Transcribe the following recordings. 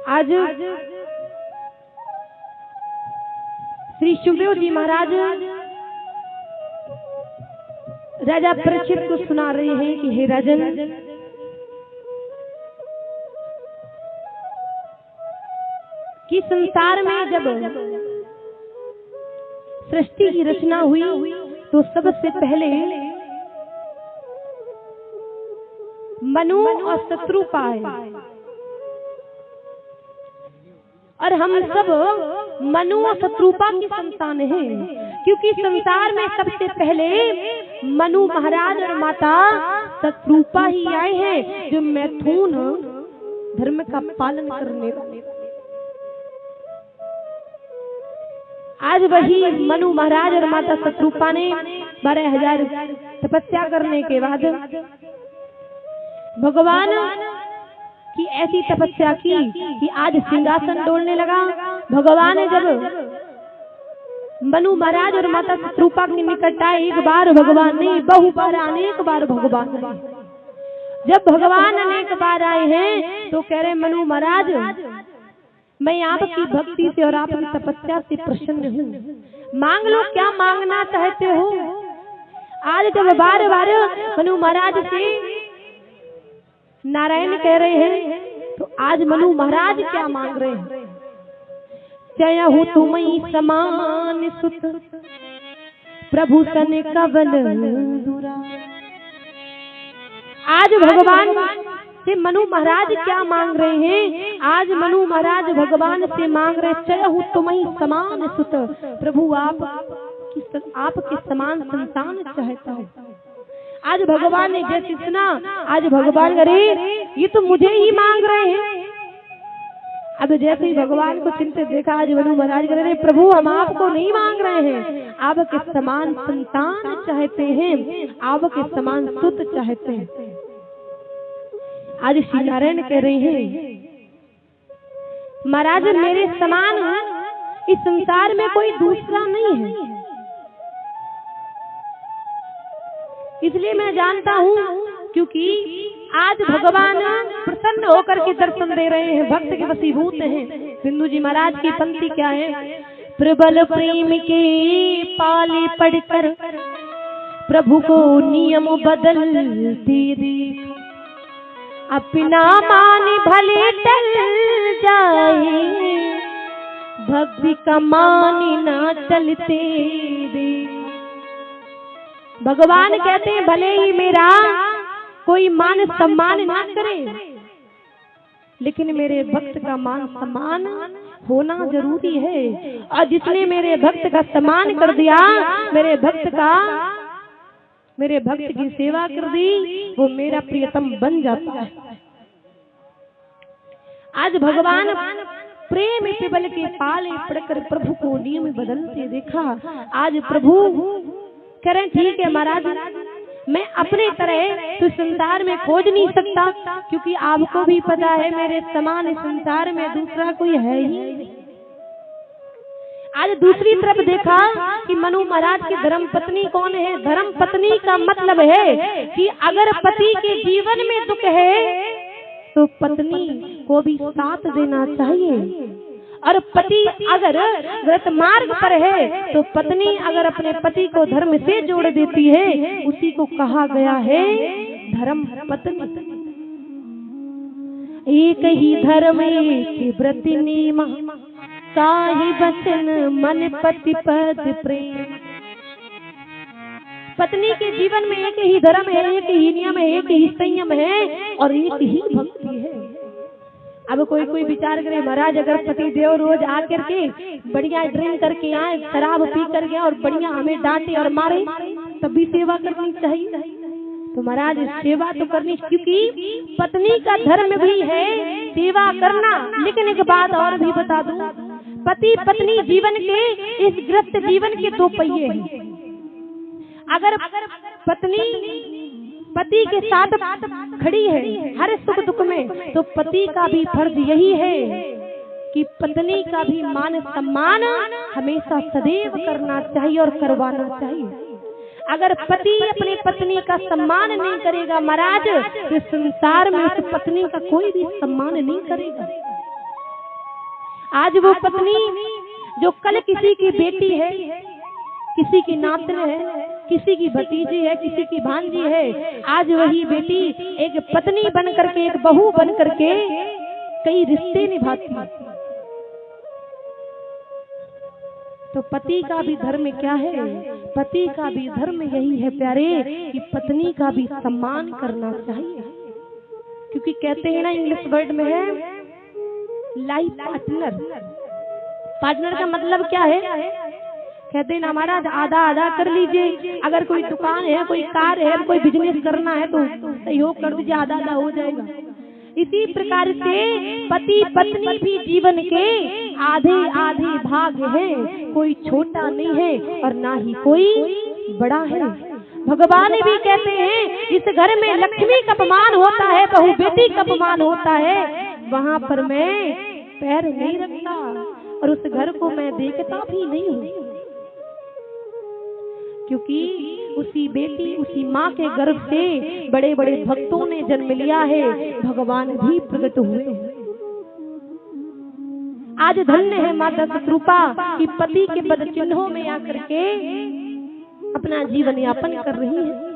आज श्री सुखदेव जी महाराज राजा परीक्षित को सुना रहे हैं कि हे राजन, कि संसार में जब सृष्टि की रचना हुई तो सबसे पहले मनु और शत्रुपा आए, और हम सब मनु और शत्रुपा की संतान हैं, क्योंकि संसार में सबसे पहले मनु महाराज और माता शत्रुपा ही आए हैं, जो मैथुन धर्म का पालन करने वाले। आज वही मनु महाराज और माता शत्रुपा ने 12,000 तपस्या करने के बाद भगवान की ऐसी तपस्या की कि आज सिंहासन डोलने लगा। भगवान ने जब मनु महाराज और माता शत्रुपा के निकट आए, एक बार भगवान नहीं, बहु बार, अनेक बार भगवान आए। जब भगवान अनेक बार आए हैं तो कह रहे मनु महाराज, मैं आपकी भक्ति से और आपकी तपस्या से प्रसन्न हूँ, मांग लो क्या मांगना चाहते हो। आज जब बार बार मनु महाराज से नारायण कह रहे हैं, तो आज मनु महाराज क्या मांग रहे हैं। जयहु तुम्हीं समान सुत प्रभु सन कवन दुरा। आज भगवान से मनु महाराज क्या मांग रहे हैं। आज मनु महाराज भगवान से मांग रहे, जयहु तुम्हीं समान सुत, प्रभु आपके समान संतान चाहता हूँ। आज भगवान ने जैसे सुना, आज भगवान करे ये तो मुझे ही मांग रहे हैं। अब जैसे ही भगवान को चिंतित देखा, आज मनु महाराज कह रहे, प्रभु हम आपको नहीं मांग रहे हैं, आपके समान संतान चाहते हैं, आपके समान सुत चाहते हैं। आज श्री नारायण कह रहे हैं, महाराज मेरे समान इस संसार में कोई दूसरा नहीं है, इसलिए मैं जानता हूँ, क्योंकि आज भगवान प्रसन्न होकर के दर्शन दे रहे हैं, भक्त के वशीभूत हैं। सिंधु जी महाराज की पंक्ति क्या है, प्रबल प्रेम के पाले पढ़कर प्रभु को नियम बदलते देख, अपना मान भले टल जाए, भक्ति का मान ना टलते देख। भगवान कहते हैं भले ही मेरा कोई मान सम्मान ना करे, लेकिन मेरे भक्त का मान सम्मान होना जरूरी है। और जिसने मेरे भक्त का सम्मान कर दिया, मेरे भक्त की सेवा कर दी, वो मेरा प्रियतम बन जाता है। आज भगवान प्रेम पिबल के पाले पढ़कर प्रभु को नियम बदलते देखा। आज प्रभु कह रहे ठीक है महाराज, मैं अपने तरह तो संसार में खोज नहीं सकता, क्योंकि आपको भी पता है मेरे समान संसार में दूसरा कोई है ही नहीं। आज दूसरी तरफ देखा कि मनु महाराज की धर्म पत्नी कौन है। धर्म पत्नी का मतलब है कि अगर पति के जीवन में दुख है तो पत्नी को भी साथ देना चाहिए, और पति अगर गलत मार्ग पर है तो पत्नी अगर अपने पति को धर्म से जोड़ देती है, उसी को कहा गया है धर्म पत्नी। एक ही धर्म एक व्रत नियम, काहि बचन मन पति पद प्रेम। पत्नी के जीवन में एक ही धर्म है, एक ही नियम है, एक ही संयम है, और एक ही भक्ति है। अब कोई विचार करे, महाराज अगर पति देव रोज आकर के बढ़िया ड्रिंक करके आए, शराब पी कर गया और बढ़िया हमें डांटे और मारे, तब भी सेवा करनी चाहिए। तो महाराज सेवा तो करनी, क्योंकि पत्नी का धर्म भी है सेवा करना। लेकिन एक बात और भी बता दूं, पति पत्नी जीवन के इस ग्रस्त जीवन के दो पहिए हैं। अगर पत्नी पति के साथ खड़ी है हर सुख दुख में, तो पति का भी फर्ज यही है कि पत्नी का भी मान सम्मान हमेशा सदैव करना चाहिए और करवाना चाहिए। अगर पति अपनी पत्नी का सम्मान नहीं करेगा महाराज, तो संसार में उस पत्नी का कोई भी सम्मान नहीं करेगा। आज वो पत्नी जो कल किसी की बेटी है, किसी की नातन है, किसी की भतीजी है, किसी की भांजी है, आज वही बेटी एक पत्नी बन करके, एक बहू बन करके कई रिश्ते निभाती है। तो पति का भी धर्म क्या है? पति का भी धर्म यही है प्यारे कि पत्नी का भी सम्मान करना चाहिए। क्योंकि कहते हैं ना, इंग्लिश वर्ड में है लाइफ पार्टनर। पार्टनर का मतलब क्या है? कहते हैं ना, हमारा आधा आधा कर लीजिए। अगर कोई दुकान है, कोई कार है, कोई बिजनेस करना है तो सहयोग कर दीजिए, आधा आधा हो जाएगा। इसी प्रकार से पति पत्नी भी जीवन के आधे आधे भाग हैं। कोई छोटा नहीं है और ना ही कोई बड़ा है। भगवान भी कहते हैं, जिस घर में लक्ष्मी का अपमान होता है, बहू बेटी का अपमान होता है, वहां पर मैं पैर नहीं रखता और उस घर को मैं देखता भी नहीं हूँ। क्योंकि उसी बेटी, उसी माँ के गर्भ से बड़े बड़े भक्तों ने जन्म लिया है, भगवान भी प्रकट हुए। आज धन्य है माता शतरूपा कि पति के पद चिन्हों में आकर के अपना जीवन यापन कर रही है।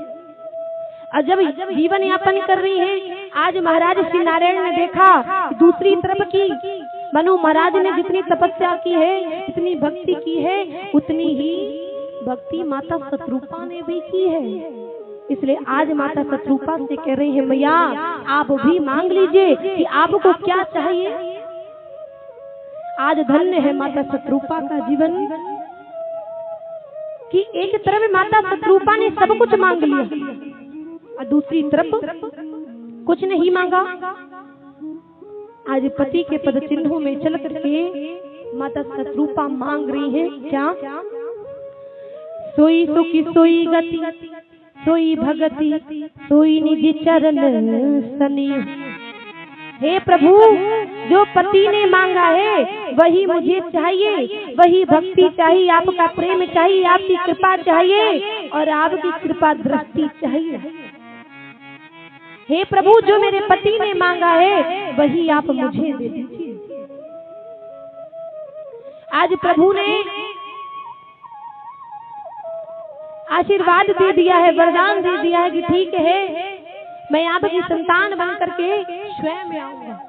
और जब जीवन यापन कर रही है, आज महाराज श्री नारायण ने देखा दूसरी तरफ की मनु महाराज ने जितनी तपस्या की है, जितनी भक्ति की है, उतनी ही भक्ति माता शतरूपा ने भी की है। इसलिए आज माता शतरूपा से कह रही है, मैया आप भी मांग लीजिए कि आपको क्या चाहिए। आज धन्य है माता शतरूपा का जीवन कि एक तरफ माता शतरूपा ने सब कुछ मांग लिया और दूसरी तरफ कुछ नहीं मांगा। आज पति के पद चिन्हों में चल करके माता शतरूपा मांग रही है क्या? सोई सुखी सोई गति, सोई भगति, सोई निज चरण सनी। हे प्रभु, जो पति ने मांगा है वही मुझे चाहिए, वही भक्ति चाहिए, आपका प्रेम चाहिए, आपकी कृपा चाहिए और आपकी कृपा दृष्टि चाहिए। हे प्रभु, जो मेरे पति ने मांगा है वही आप मुझे दे दीजिए। आज प्रभु ने आशीर्वाद दे दिया है, वरदान दे दिया है कि ठीक है, मैं आपकी संतान बन करके स्वयं आऊंगा।